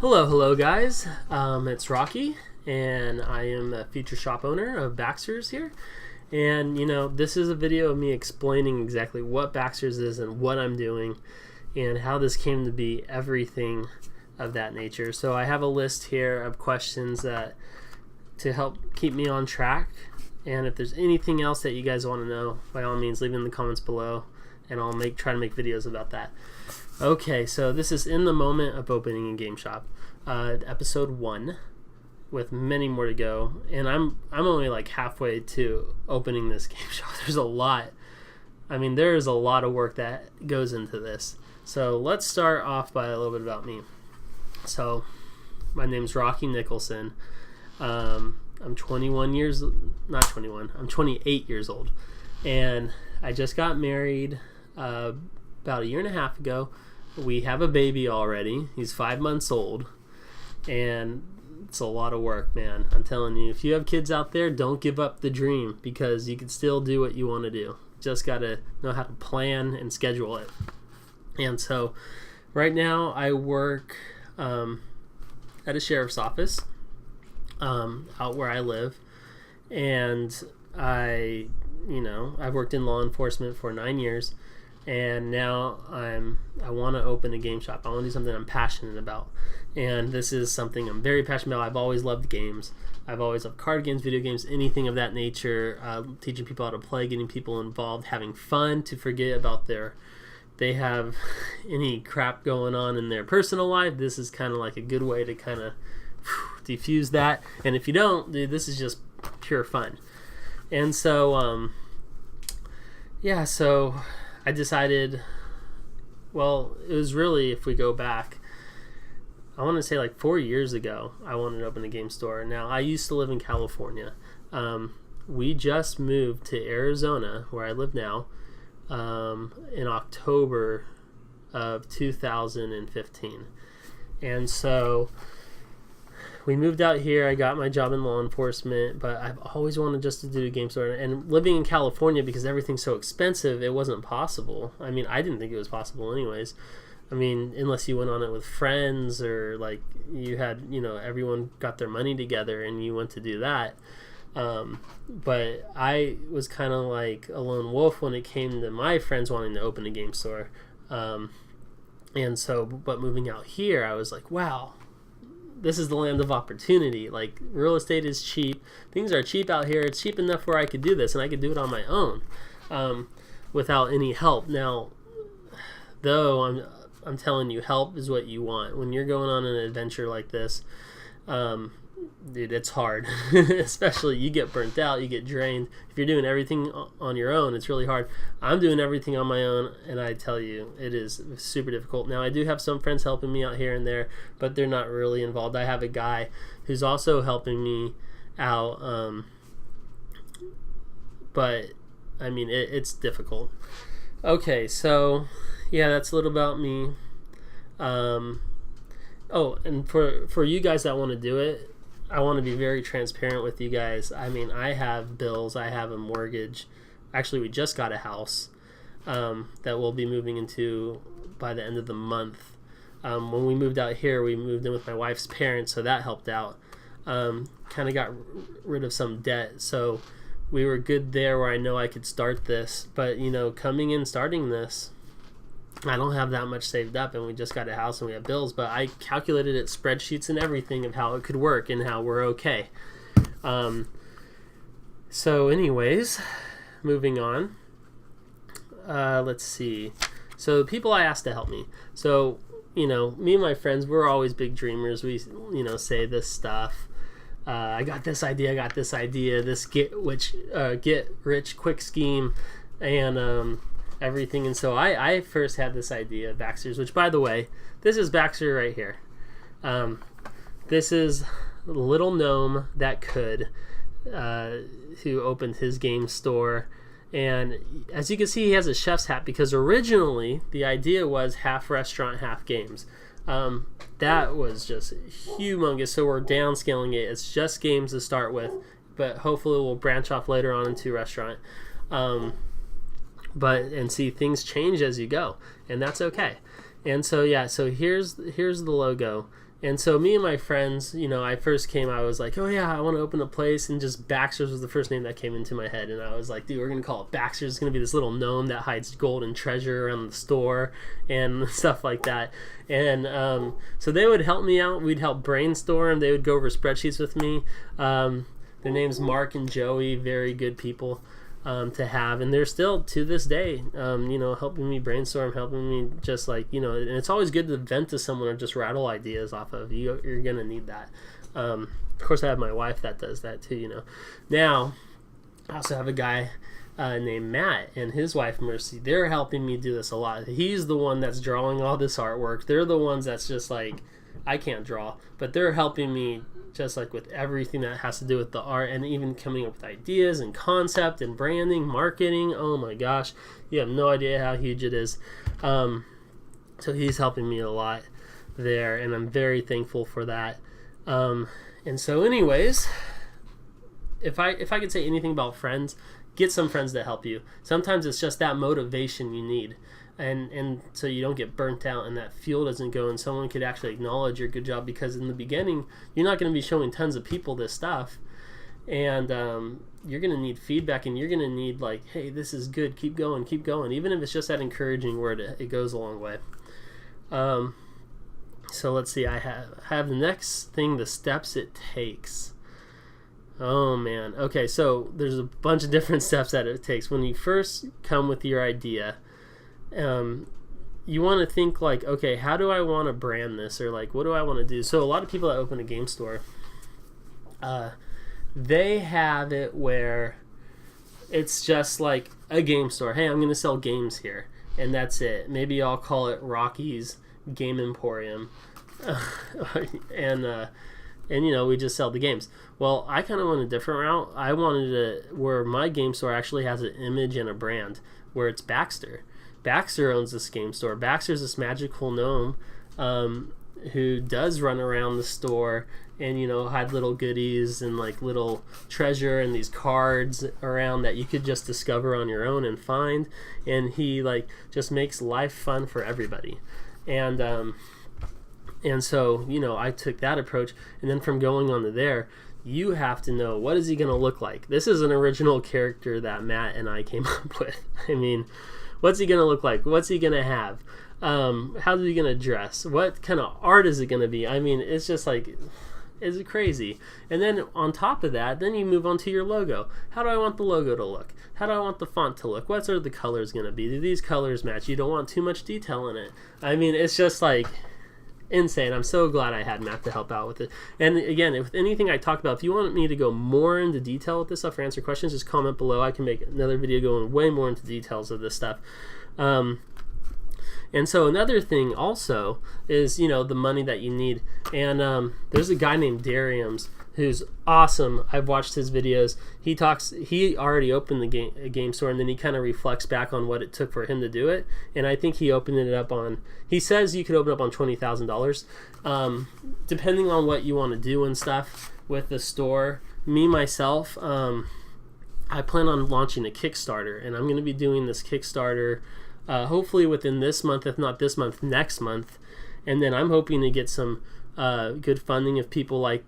Hello, guys. It's Rocky, and I am a future shop owner of Baxter's here. And this is a video of me explaining exactly what Baxter's is and what I'm doing, and how this came to be, everything of that nature. So I have a list here of questions to help keep me on track. And if there's anything else that you guys want to know, by all means, leave it in the comments below, and I'll try to make videos about that. Okay, so this is in the moment of opening a game shop, episode 1, with many more to go, and I'm only like halfway to opening this game shop. There's a lot. There's a lot of work that goes into this. So let's start off by a little bit about me. So my name's Rocky Nicholson. I'm 28 years old, and I just got married about a year and a half ago. We have a baby already. He's 5 months old, and it's a lot of work, man. I'm telling you, if you have kids out there, don't give up the dream, because you can still do what you want to do. Just got to know how to plan and schedule it. And so right now I work at a sheriff's office out where I live, and I've worked in law enforcement for 9 years. And now I want to open a game shop. I want to do something I'm passionate about, and this is something I'm very passionate about. I've always loved games. I've always loved card games, video games, anything of that nature. Teaching people how to play, getting people involved, having fun, to forget about they have any crap going on in their personal life. This is kind of like a good way to kind of diffuse that. And if you don't, dude, this is just pure fun. And so so I decided, well, it was really, if we go back, I want to say like 4 years ago, I wanted to open a game store. Now, I used to live in California. We just moved to Arizona, where I live now, in October of 2015. And so we moved out here. I got my job in law enforcement, but I've always wanted just to do a game store. And living in California, because everything's so expensive, it wasn't possible. I didn't think it was possible anyways. Unless you went on it with friends, or like you had, everyone got their money together and you went to do that. But I was kind of like a lone wolf when it came to my friends wanting to open a game store. And so, but moving out here, I was like, wow, this is the land of opportunity. Like, real estate is cheap. Things are cheap out here. It's cheap enough where I could do this, and I could do it on my own, without any help. Now, though, I'm telling you, help is what you want when you're going on an adventure like this. Dude, it's hard. Especially, you get burnt out, you get drained. If you're doing everything on your own, it's really hard. I'm doing everything on my own, and I tell you, it is super difficult. Now, I do have some friends helping me out here and there, but they're not really involved. I have a guy who's also helping me out, but it's difficult. Okay, so yeah, that's a little about me. And for you guys that want to do it, I want to be very transparent with you guys. I have bills. I have a mortgage. Actually, we just got a house that we'll be moving into by the end of the month. When we moved out here, we moved in with my wife's parents, so that helped out. Kind of got rid of some debt, so we were good there where I know I could start this. But, coming in, starting this, I don't have that much saved up, and we just got a house and we have bills, but I calculated it, spreadsheets and everything, of how it could work and how we're okay. So anyways, moving on. Let's see. So people I asked to help me. So, me and my friends, we're always big dreamers. We, say this stuff. I got this idea, this get rich quick scheme, and everything. And so I first had this idea of Baxter's, which, by the way, this is Baxter right here. This is Little Gnome That Could, who opened his game store. And as you can see, he has a chef's hat, because originally the idea was half restaurant, half games. That was just humongous, so we're downscaling it. It's just games to start with, but hopefully we'll branch off later on into restaurant. And see, things change as you go, and that's okay. And so yeah, so here's the logo, And so me and my friends, I first came, I was like, oh yeah, I want to open a place, and just Baxter's was the first name that came into my head. And I was like, dude, we're going to call it Baxter's. It's going to be this little gnome that hides gold and treasure around the store and stuff like that. And so they would help me out. We'd help brainstorm. They would go over spreadsheets with me. Their name's Mark and Joey, very good people to have, and they're still to this day helping me brainstorm, helping me just and it's always good to vent to someone or just rattle ideas off of. You're gonna need that. Of course I have my wife that does that too. Now I also have a guy named Matt and his wife Mercy. They're helping me do this a lot. He's the one that's drawing all this artwork. They're the ones that's just like, I can't draw, but they're helping me just like with everything that has to do with the art, and even coming up with ideas and concept and branding, marketing. Oh my gosh, you have no idea how huge it is. So he's helping me a lot there, and I'm very thankful for that. And so anyways, if I could say anything about friends, get some friends that help you. Sometimes it's just that motivation you need. And so you don't get burnt out and that fuel doesn't go, and someone could actually acknowledge your good job, because in the beginning you're not going to be showing tons of people this stuff, and you're going to need feedback, and you're going to need like, hey, this is good, keep going, even if it's just that encouraging word. It goes a long way. So let's see, I have the next thing, the steps it takes. Oh man, okay, so there's a bunch of different steps that it takes. When you first come with your idea, you want to think like, okay, how do I want to brand this, or like, what do I want to do? So a lot of people that open a game store, they have it where it's just like a game store. Hey, I'm going to sell games here, and that's it. Maybe I'll call it Rocky's Game Emporium, and we just sell the games. Well, I kind of went a different route. I wanted to where my game store actually has an image and a brand, where it's Baxter. Baxter owns this game store. Baxter's this magical gnome who does run around the store and hide little goodies and like little treasure and these cards around that you could just discover on your own and find. And he like just makes life fun for everybody. And so I took that approach, and then from going on to there, you have to know, what is he going to look like? This is an original character that Matt and I came up with. I mean, what's he going to look like? What's he going to have? How's he going to dress? What kind of art is it going to be? I mean, it's just like, it's crazy. And then on top of that, then you move on to your logo. How do I want the logo to look? How do I want the font to look? What are the colors going to be? Do these colors match? You don't want too much detail in it. I mean, it's just like insane. I'm so glad I had Matt to help out with it. And again, if anything I talked about, if you want me to go more into detail with this stuff or answer questions, just comment below. I can make another video going way more into details of this stuff. And so another thing also is, the money that you need. And there's a guy named Dariums who's awesome. I've watched his videos. He already opened the game store, and then he kind of reflects back on what it took for him to do it. And I think he opened it up on, he says you could open up on $20,000. Depending on what you want to do and stuff with the store. Me, myself, I plan on launching a Kickstarter, and I'm going to be doing this Kickstarter hopefully within this month, if not this month, next month. And then I'm hoping to get some good funding if people like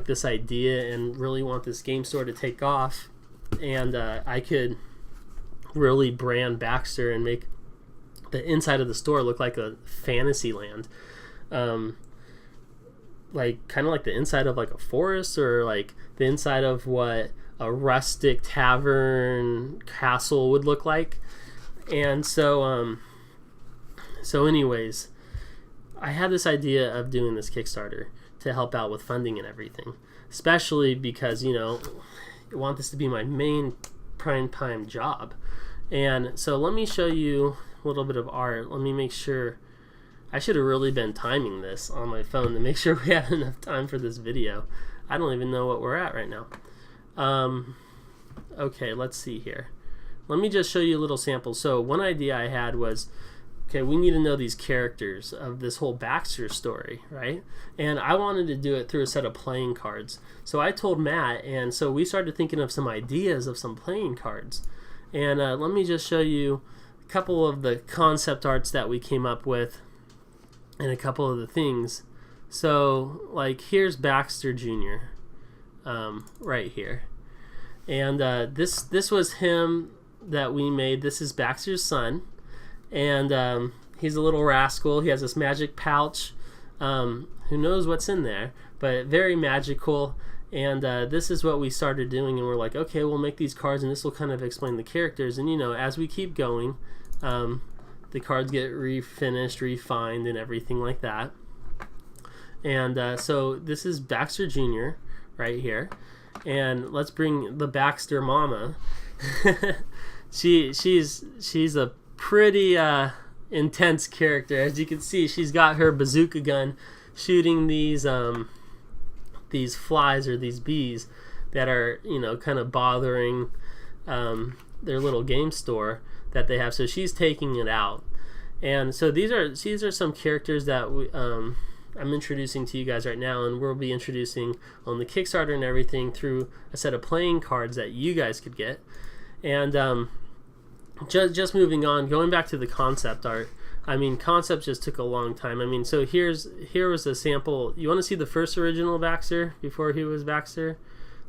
this idea and really want this game store to take off, and I could really brand Baxter and make the inside of the store look like a fantasy land, like kind of like the inside of like a forest, or like the inside of what a rustic tavern castle would look like. And so anyways, I had this idea of doing this Kickstarter to help out with funding and everything, especially because I want this to be my main prime time job. And so let me show you a little bit of art. Let me make sure. I should have really been timing this on my phone to make sure we have enough time for this video. I don't even know what we're at right now. Okay, let's see here. Let me just show you a little sample. So one idea I had was, okay, we need to know these characters of this whole Baxter story, right? And I wanted to do it through a set of playing cards. So I told Matt, and so we started thinking of some ideas of some playing cards. And let me just show you a couple of the concept arts that we came up with, and a couple of the things So like here's Baxter Jr. Right here, and this was him that we made. This is Baxter's son, and he's a little rascal. He has this magic pouch. Who knows what's in there, but very magical. And this is what we started doing, and we're like, okay, we'll make these cards, and this will kind of explain the characters. And as we keep going, the cards get refinished, refined, and everything like that. And so this is Baxter Jr. right here, and let's bring the Baxter mama. she's a pretty intense character. As you can see, she's got her bazooka gun shooting these flies or these bees that are kind of bothering their little game store that they have. So she's taking it out, and so these are some characters that I'm introducing to you guys right now, and we'll be introducing on the Kickstarter and everything through a set of playing cards that you guys could get. And just moving on, going back to the concept art. I mean, concept just took a long time. I mean, so here was a sample. You want to see the first original Baxter before he was Baxter?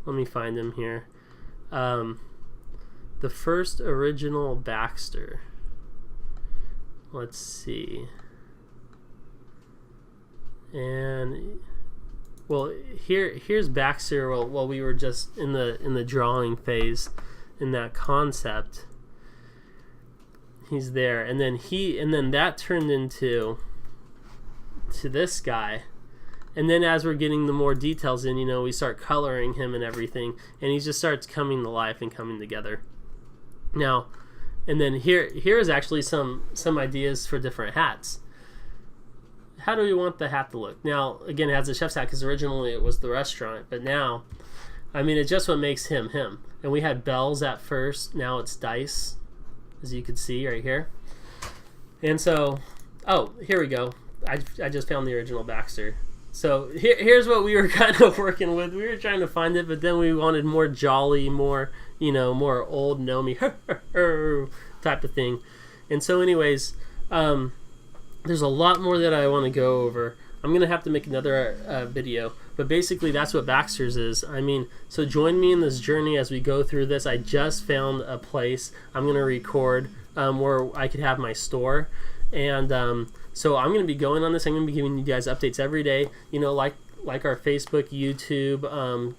Let me find him here. The first original Baxter. Let's see. And well, here's Baxter. While we were just in the drawing phase, in that concept. He's there, and then that turned into this guy, and then as we're getting the more details in, we start coloring him and everything, and he just starts coming to life and coming together. Now, and then here is actually some ideas for different hats. How do we want the hat to look? Now, again, it has a chef's hat because originally it was the restaurant, but now, I mean, it's just what makes him him. And we had bells at first. Now it's dice, as you can see right here. And so, oh, here we go. I just found the original Baxter. So here's what we were kind of working with. We were trying to find it, but then we wanted more jolly, more more old gnomey type of thing. And so anyways, there's a lot more that I want to go over. I'm going to have to make another video. But basically, that's what Baxter's is. I mean, so join me in this journey as we go through this. I just found a place I'm going to record where I could have my store. And so I'm going to be going on this. I'm going to be giving you guys updates every day. Like our Facebook, YouTube,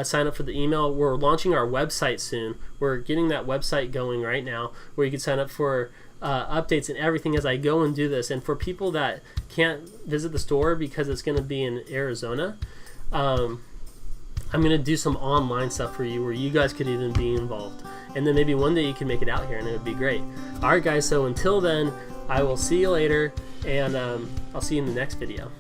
sign up for the email. We're launching our website soon. We're getting that website going right now where you can sign up for updates and everything as I go and do this. And for people that can't visit the store because it's going to be in Arizona, I'm going to do some online stuff for you where you guys could even be involved. And then maybe one day you can make it out here and it would be great. Alright guys, so until then, I will see you later, and I'll see you in the next video.